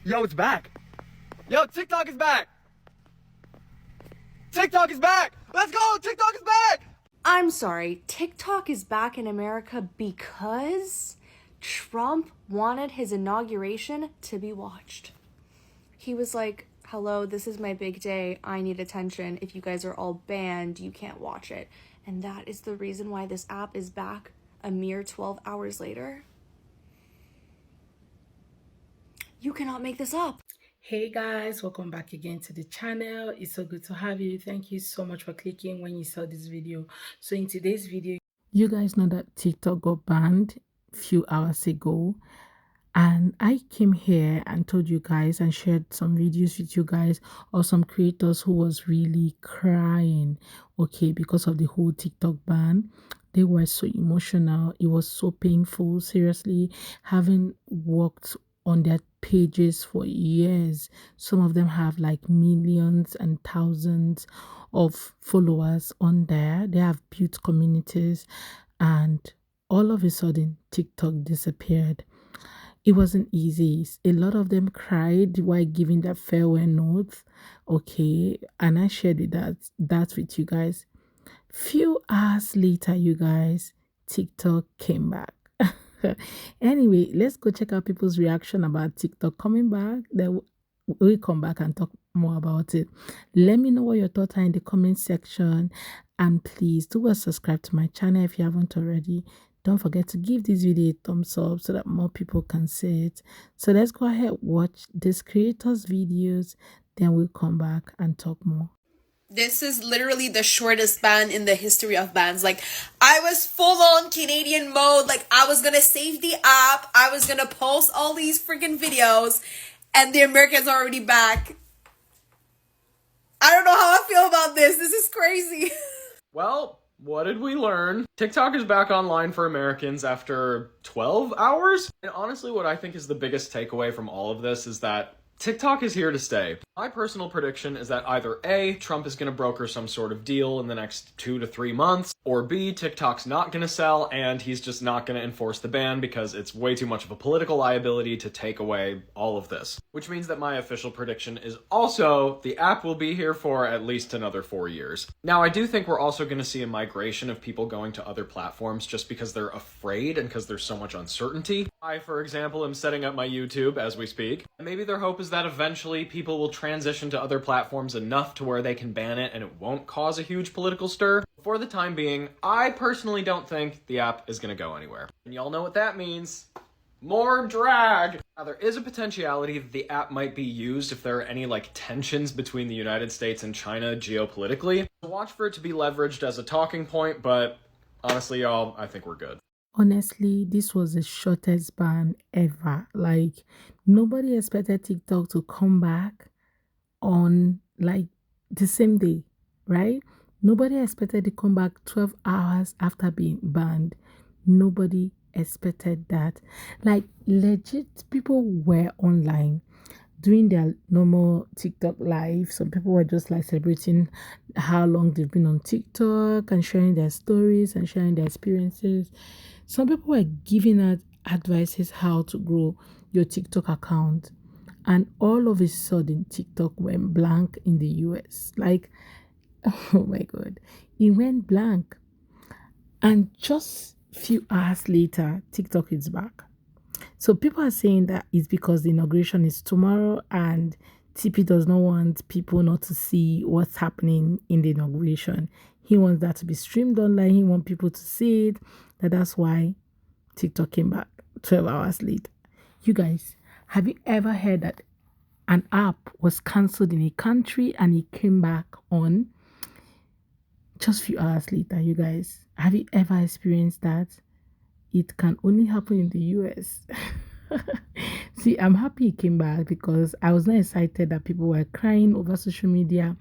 Yo, it's back. Yo, TikTok is back. TikTok is back. Let's go. TikTok is back. I'm sorry, TikTok is back in America because Trump wanted his inauguration to be watched. He was like, hello, this is my big day. I need attention. If you guys are all banned, you can't watch it. And that is the reason why this app is back a mere 12 hours later. You cannot make this up. Hey guys, welcome back again to the channel. It's so good to have you. Thank you so much for clicking when you saw this video. So in today's video, you guys know that TikTok got banned a few hours ago, and I came here and told you guys and shared some videos with you guys of some creators who was really crying, okay, because of the whole TikTok ban. They were so emotional. It was so painful. Seriously, having worked on their pages for years, some of them have like millions and thousands of followers on there. They have built communities, and all of a sudden TikTok disappeared. It wasn't easy. A lot of them cried while giving their farewell notes, okay, and I shared that with you guys. Few hours later, you guys, TikTok came back. Anyway, let's go check out people's reaction about TikTok coming back. Then we'll come back and talk more about it. Let me know what your thoughts are in the comment section, and please do subscribe to my channel if you haven't already. Don't forget to give this video a thumbs up so that more people can see it. So let's go ahead, watch this creators videos, then we'll come back and talk more. This is literally the shortest ban in the history of bans. Like, I was full on Canadian mode. Like, I was gonna save the app. I was gonna post all these freaking videos. And the Americans are already back. I don't know how I feel about this. This is crazy. Well, what did we learn? TikTok is back online for Americans after 12 hours. And honestly, what I think is the biggest takeaway from all of this is that TikTok is here to stay. My personal prediction is that either A, Trump is going to broker some sort of deal in the next 2 to 3 months, or B, TikTok's not going to sell and he's just not going to enforce the ban because it's way too much of a political liability to take away all of this. Which means that my official prediction is also the app will be here for at least another 4 years. Now, I do think we're also going to see a migration of people going to other platforms just because they're afraid and because there's so much uncertainty. I, for example, am setting up my YouTube as we speak. Maybe their hope is that eventually people will transition to other platforms enough to where they can ban it and it won't cause a huge political stir. For the time being, I personally don't think the app is going to go anywhere. And y'all know what that means. More drag! Now, there is a potentiality that the app might be used if there are any, like, tensions between the United States and China geopolitically. So watch for it to be leveraged as a talking point, but honestly, y'all, I think we're good. Honestly, this was the shortest ban ever. Like, nobody expected TikTok to come back on like the same day, right? Nobody expected to come back 12 hours after being banned. Nobody expected that. Like, legit, people were online doing their normal TikTok live. Some people were just like celebrating how long they've been on TikTok and sharing their stories and sharing their experiences. Some people were giving out advices how to grow your TikTok account. And all of a sudden, TikTok went blank in the US. Like, oh my God, it went blank. And just a few hours later, TikTok is back. So people are saying that it's because the inauguration is tomorrow and TP does not want people not to see what's happening in the inauguration. He wants that to be streamed online. He wants people to see it. That's why TikTok came back 12 hours later. You guys, have you ever heard that an app was cancelled in a country and it came back on just a few hours later? You guys, have you ever experienced that? It can only happen in the US. See, I'm happy it came back because I was not excited that people were crying over social media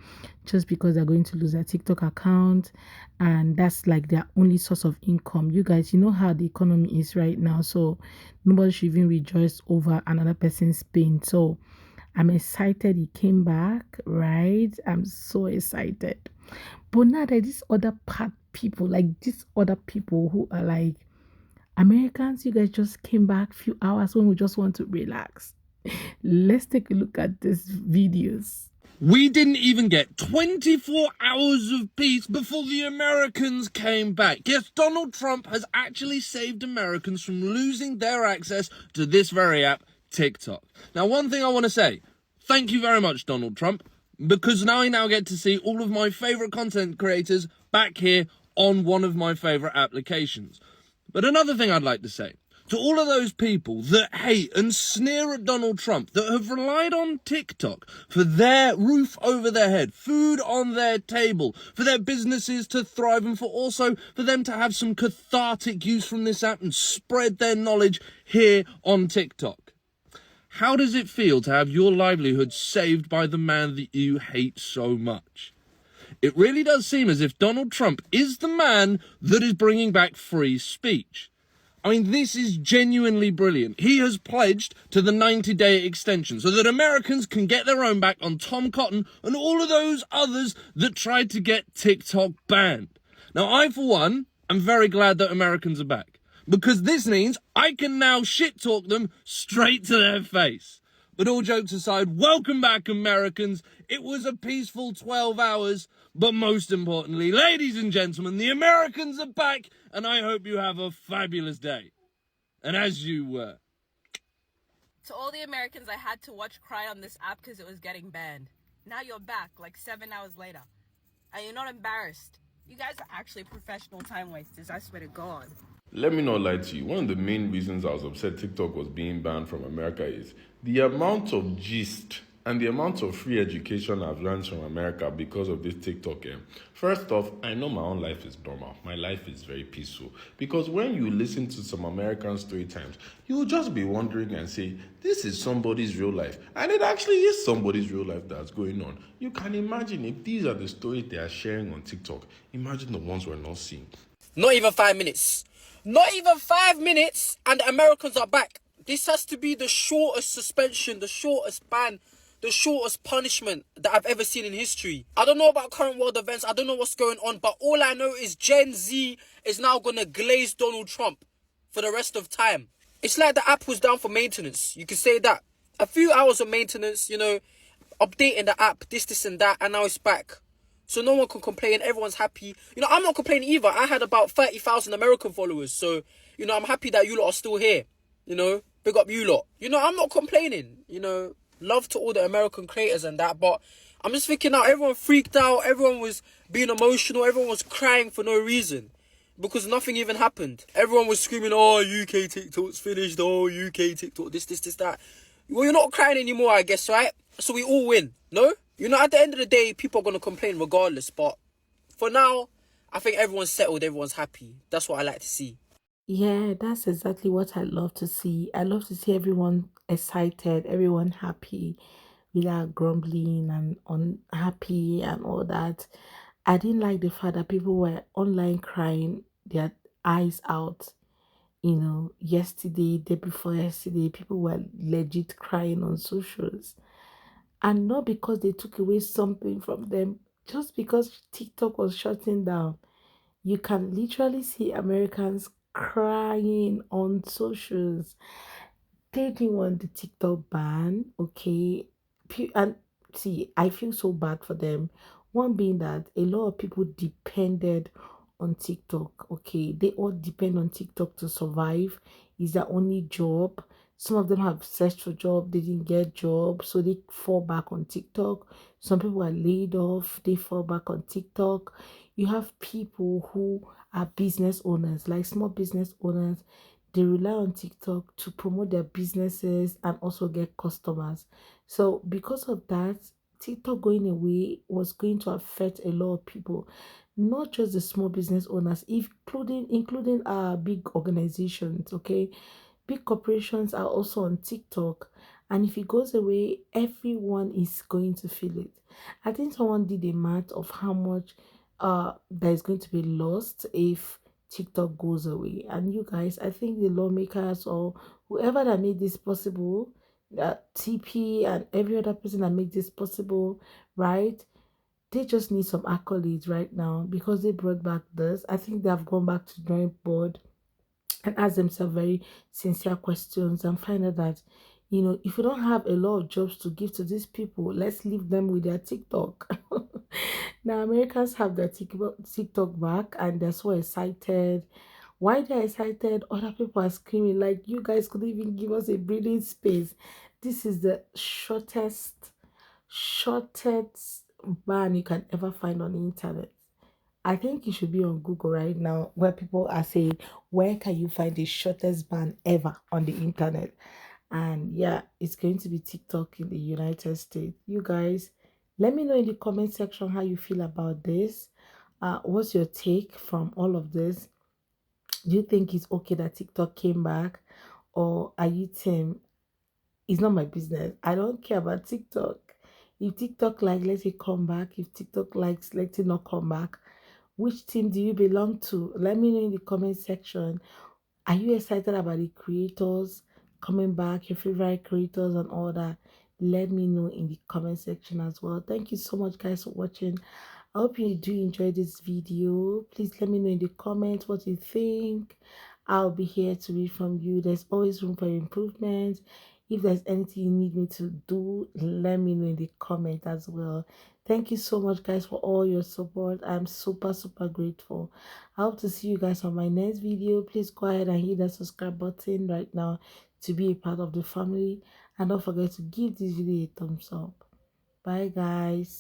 just because they're going to lose their TikTok account and that's like their only source of income. You guys, you know how the economy is right now, so nobody should even rejoice over another person's pain. So I'm excited it came back, right? I'm so excited. But now that these other people, like these other people who are like, Americans, you guys just came back a few hours when we just want to relax. Let's take a look at these videos. We didn't even get 24 hours of peace before the Americans came back. Yes, Donald Trump has actually saved Americans from losing their access to this very app, TikTok. Now, one thing I want to say, thank you very much, Donald Trump, because now I get to see all of my favorite content creators back here on one of my favorite applications. But another thing I'd like to say, to all of those people that hate and sneer at Donald Trump, that have relied on TikTok for their roof over their head, food on their table, for their businesses to thrive, and for them to have some cathartic use from this app and spread their knowledge here on TikTok. How does it feel to have your livelihood saved by the man that you hate so much? It really does seem as if Donald Trump is the man that is bringing back free speech. I mean, this is genuinely brilliant. He has pledged to the 90-day extension so that Americans can get their own back on Tom Cotton and all of those others that tried to get TikTok banned. Now, I, for one, am very glad that Americans are back, because this means I can now shit-talk them straight to their face. But all jokes aside, welcome back, Americans. It was a peaceful 12 hours. But most importantly, ladies and gentlemen, the Americans are back, and I hope you have a fabulous day. And as you were. To all the Americans I had to watch cry on this app because it was getting banned. Now you're back, like 7 hours later. And you're not embarrassed. You guys are actually professional time wasters, I swear to God. Let me not lie to you. One of the main reasons I was upset TikTok was being banned from America is the amount of gist and the amount of free education I've learned from America because of this TikTok. First off, I know my own life is normal. My life is very peaceful. Because when you listen to some American story times, you'll just be wondering and say, this is somebody's real life. And it actually is somebody's real life that's going on. You can imagine if these are the stories they are sharing on TikTok. Imagine the ones we're not seeing. Not even 5 minutes. Not even 5 minutes and the Americans are back. This has to be the shortest suspension, the shortest ban, the shortest punishment that I've ever seen in history. I don't know about current world events. I don't know what's going on. But all I know is Gen Z is now going to glaze Donald Trump for the rest of time. It's like the app was down for maintenance. You could say that. A few hours of maintenance, updating the app, this and that. And now it's back. So no one can complain. Everyone's happy. I'm not complaining either. I had about 30,000 American followers. So, I'm happy that you lot are still here. Big up you lot. I'm not complaining. Love to all the American creators and that. But I'm just thinking now, everyone freaked out. Everyone was being emotional. Everyone was crying for no reason. Because nothing even happened. Everyone was screaming, oh, UK TikTok's finished. Oh, UK TikTok, this, that. Well, you're not crying anymore, I guess, right? So we all win. No? At the end of the day, people are going to complain regardless. But for now, I think everyone's settled. Everyone's happy. That's what I like to see. Yeah, that's exactly what I love to see. I love to see everyone excited, everyone happy without grumbling and unhappy and all that. I didn't like the fact that people were online crying their eyes out. Yesterday, day before yesterday, people were legit crying on socials. And not because they took away something from them, just because TikTok was shutting down. You can literally see Americans crying on socials. They didn't want the TikTok ban, okay? And see, I feel so bad for them. One being that a lot of people depended on TikTok, okay? They all depend on TikTok to survive. It's their only job. Some of them have searched for job, they didn't get job, so they fall back on TikTok. Some people are laid off, they fall back on TikTok. You have people who are business owners, like small business owners. They rely on TikTok to promote their businesses and also get customers. So because of that, TikTok going away was going to affect a lot of people, not just the small business owners, including big organizations. Okay, big corporations are also on TikTok, and if it goes away, everyone is going to feel it. I think someone did a math of how much that is going to be lost if TikTok goes away. And you guys, I think the lawmakers or whoever that made this possible, TP and every other person that made this possible, right? They just need some accolades right now because they brought back this. I think they have gone back to the drawing board and ask themselves very sincere questions and find out that You know, if we don't have a lot of jobs to give to these people, let's leave them with their TikTok. Now, Americans have their TikTok back and they're so excited. Why they're excited, other people are screaming, like, you guys could even give us a breathing space. This is the shortest ban you can ever find on the internet. I think it should be on Google right now where people are saying, where can you find the shortest ban ever on the internet? And yeah, it's going to be TikTok in the United States. You guys, let me know in the comment section how you feel about this. What's your take from all of this? Do you think it's okay that TikTok came back? Or are you team, it's not my business. I don't care about TikTok. If TikTok like let it come back, if TikTok likes let it not come back, which team do you belong to? Let me know in the comment section. Are you excited about the creators coming back, your favorite creators and all that? Let me know in the comment section as well. Thank you so much, guys, for watching. I hope you do enjoy this video. Please let me know in the comments what you think. I'll be here to read from you. There's always room for improvement. If there's anything you need me to do, let me know in the comment as well. Thank you so much, guys, for all your support. I'm super grateful. I hope to see you guys on my next video. Please go ahead and hit that subscribe button right now to be a part of the family. And don't forget to give this video a thumbs up. Bye, guys.